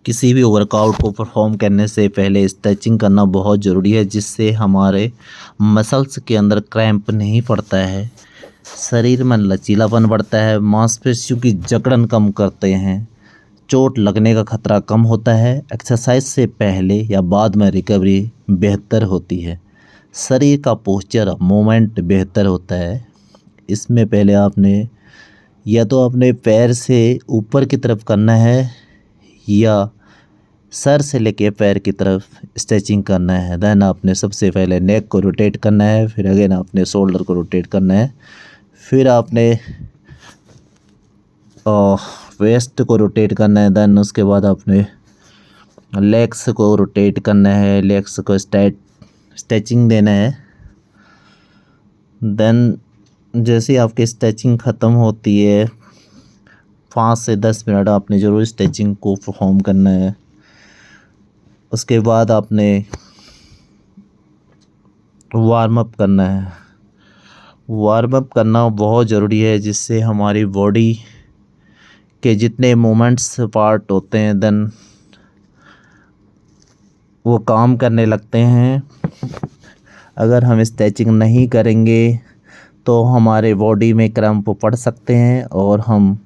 किसी भी वर्कआउट को परफॉर्म करने से पहले स्ट्रेचिंग करना बहुत ज़रूरी है, जिससे हमारे मसल्स के अंदर क्रैम्प नहीं पड़ता है, शरीर में लचीलापन बढ़ता है, मांसपेशियों की जकड़न कम करते हैं, चोट लगने का खतरा कम होता है। एक्सरसाइज से पहले या बाद में रिकवरी बेहतर होती है, शरीर का पोस्चर मूवमेंट बेहतर होता है। इसमें पहले आपने या तो अपने पैर से ऊपर की तरफ करना है या सर से लेके पैर की तरफ स्ट्रेचिंग करना है। देन आपने सबसे पहले नेक को रोटेट करना है, फिर अगेन आपने शोल्डर को रोटेट करना है, फिर आपने वेस्ट को रोटेट करना है। देन उसके बाद आपने लेग्स को रोटेट करना है, लेग्स को स्ट्रेचिंग देना है। देन जैसे आपकी स्ट्रेचिंग ख़त्म होती है 5 से 10 मिनट आपने ज़रूर स्ट्रेचिंग को परफॉर्म करना है। उसके बाद आपने वार्म अप करना है। वार्म अप करना बहुत ज़रूरी है, जिससे हमारी बॉडी के जितने मूवमेंट्स पार्ट होते हैं देन वो काम करने लगते हैं। अगर हम स्ट्रेचिंग नहीं करेंगे तो हमारे बॉडी में क्रैम्प पड़ सकते हैं और हम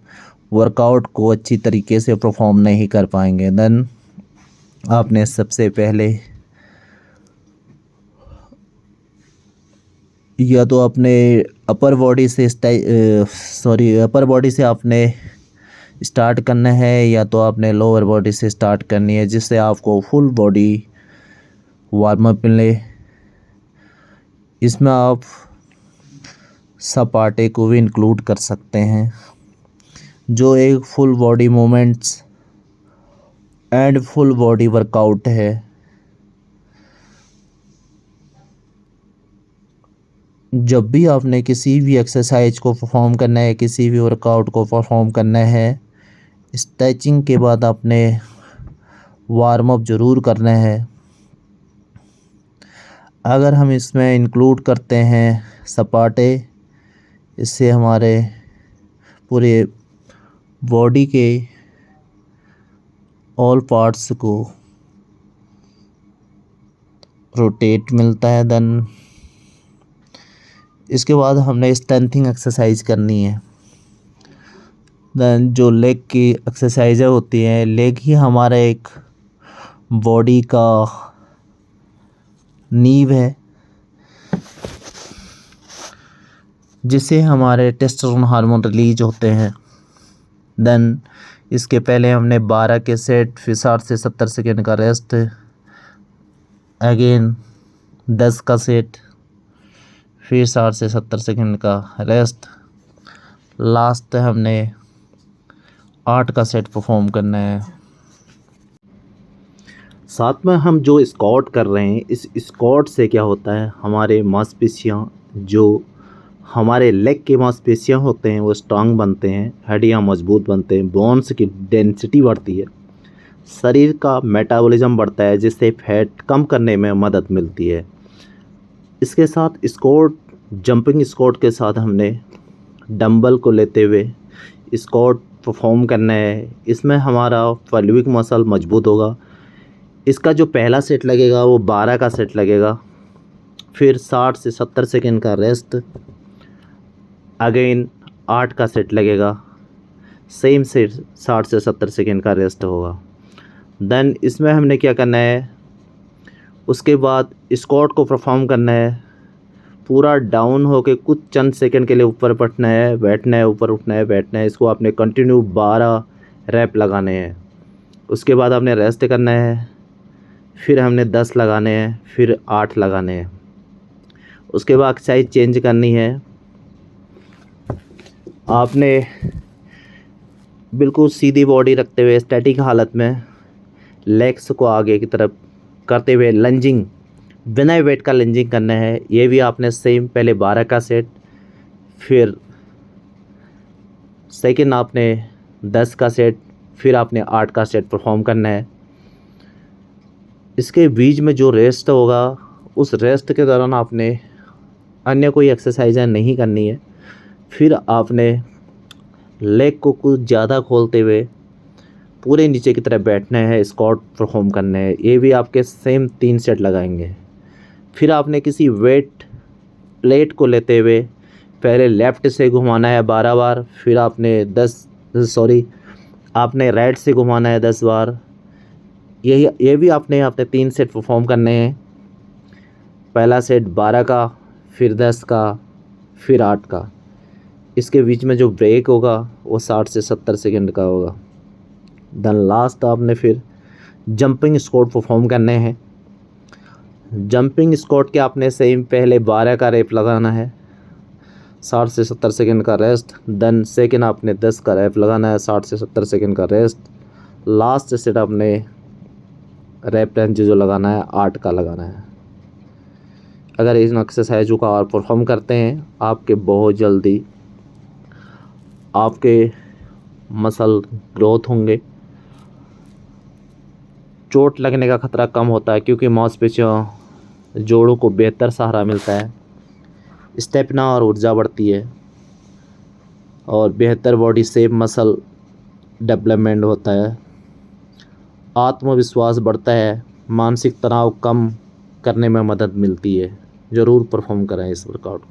वर्कआउट को अच्छी तरीके से परफॉर्म नहीं कर पाएंगे। देन आपने सबसे पहले या तो अपने अपर बॉडी से आपने स्टार्ट करना है या तो आपने लोअर बॉडी से स्टार्ट करनी है, जिससे आपको फुल बॉडी वार्म अप मिले। इसमें आप सपाटे को भी इंक्लूड कर सकते हैं, जो एक full body movements and full body workout है। जब भी आपने किसी भी एक्सरसाइज को परफॉर्म करना है, किसी भी वर्कआउट को परफॉर्म करना है, स्ट्रेचिंग के बाद आपने वार्म अप ज़रूर करना है। अगर हम इसमें इंक्लूड करते हैं सपाटे, इससे हमारे पूरे बॉडी के ऑल पार्ट्स को रोटेट मिलता है। देन इसके बाद हमने स्ट्रेंथिंग एक्सरसाइज करनी है। देन जो लेग की एक्सरसाइजें होती हैं, लेग ही हमारा एक बॉडी का नींव है, जिससे हमारे टेस्टोस्टेरोन हार्मोन रिलीज होते हैं। देन इसके पहले हमने 12 के सेट, फिर 60 से 70 सेकेंड का रेस्ट, अगेन 10 का सेट, फिर 60 से 70 सेकेंड का रेस्ट, लास्ट हमने 8 का सेट परफॉर्म करना है। साथ में हम जो स्क्वाट कर रहे हैं, इस स्क्वाट से क्या होता है, हमारे मांसपेशियाँ, जो हमारे लेग के मांसपेशियाँ होते हैं वो स्ट्रांग बनते हैं, हड्डियाँ मजबूत बनते हैं, बोन्स की डेंसिटी बढ़ती है, शरीर का मेटाबॉलिज्म बढ़ता है, जिससे फैट कम करने में मदद मिलती है। इसके साथ स्क्वाट, जंपिंग स्क्वाट के साथ हमने डंबल को लेते हुए स्क्वाट परफॉर्म करना है। इसमें हमारा पेल्विक मसल मजबूत होगा। इसका जो पहला सेट लगेगा वो 12 का सेट लगेगा, फिर 60 से 70 सेकेंड का रेस्ट, अगेन 8 का सेट लगेगा, सेम सेट 60 से 70 सेकेंड का रेस्ट होगा। देन इसमें हमने क्या करना है, उसके बाद स्क्वाट को परफॉर्म करना है, पूरा डाउन होके कुछ चंद सेकंड के लिए ऊपर बैठना है, बैठना है, ऊपर उठना है, बैठना है। इसको आपने कंटिन्यू 12 रैप लगाने हैं। उसके बाद आपने रेस्ट करना है, फिर हमने 10 लगाने हैं, फिर 8 लगाने हैं। उसके बाद एक्सरसाइज चेंज करनी है। आपने बिल्कुल सीधी बॉडी रखते हुए स्टैटिक हालत में लेग्स को आगे की तरफ करते हुए लंजिंग, बिना वेट का लंजिंग करना है। ये भी आपने सेम पहले 12 का सेट, फिर सेकंड आपने 10 का सेट, फिर आपने 8 का सेट परफॉर्म करना है। इसके बीच में जो रेस्ट होगा, उस रेस्ट के दौरान आपने अन्य कोई एक्सरसाइज नहीं करनी है। फिर आपने लेग को कुछ ज़्यादा खोलते हुए पूरे नीचे की तरफ बैठना है, स्क्वाट परफॉर्म करने हैं। ये भी आपके सेम 3 सेट लगाएंगे। फिर आपने किसी वेट प्लेट को लेते हुए पहले लेफ़्ट से घुमाना है 12 बार, फिर आपने राइट से घुमाना है 10 बार। ये भी आपने 3 सेट परफॉर्म करने हैं। पहला सेट 12 का, फिर 10 का, फिर 8 का। इसके बीच में जो ब्रेक होगा वो 60 से 70 सेकंड का होगा। देन लास्ट आपने फिर जंपिंग स्क्वाट परफॉर्म करने हैं। जंपिंग स्क्वाट के आपने सेम पहले 12 का रैप लगाना है, 60 से 70 सेकंड का रेस्ट। देन सेकंड आपने 10 का रैप लगाना है, 60 से 70 सेकंड का रेस्ट। लास्ट सेट आपने रैप रेंज जो लगाना है 8 का लगाना है। अगर इन एक्सरसाइजों का आप परफॉर्म करते हैं, आपके बहुत जल्दी आपके मसल ग्रोथ होंगे। चोट लगने का खतरा कम होता है क्योंकि मांसपेशियों जोड़ों को बेहतर सहारा मिलता है। स्टेमिना और ऊर्जा बढ़ती है और बेहतर बॉडी शेप मसल डेवलपमेंट होता है। आत्मविश्वास बढ़ता है, मानसिक तनाव कम करने में मदद मिलती है। ज़रूर परफॉर्म करें इस वर्कआउट को।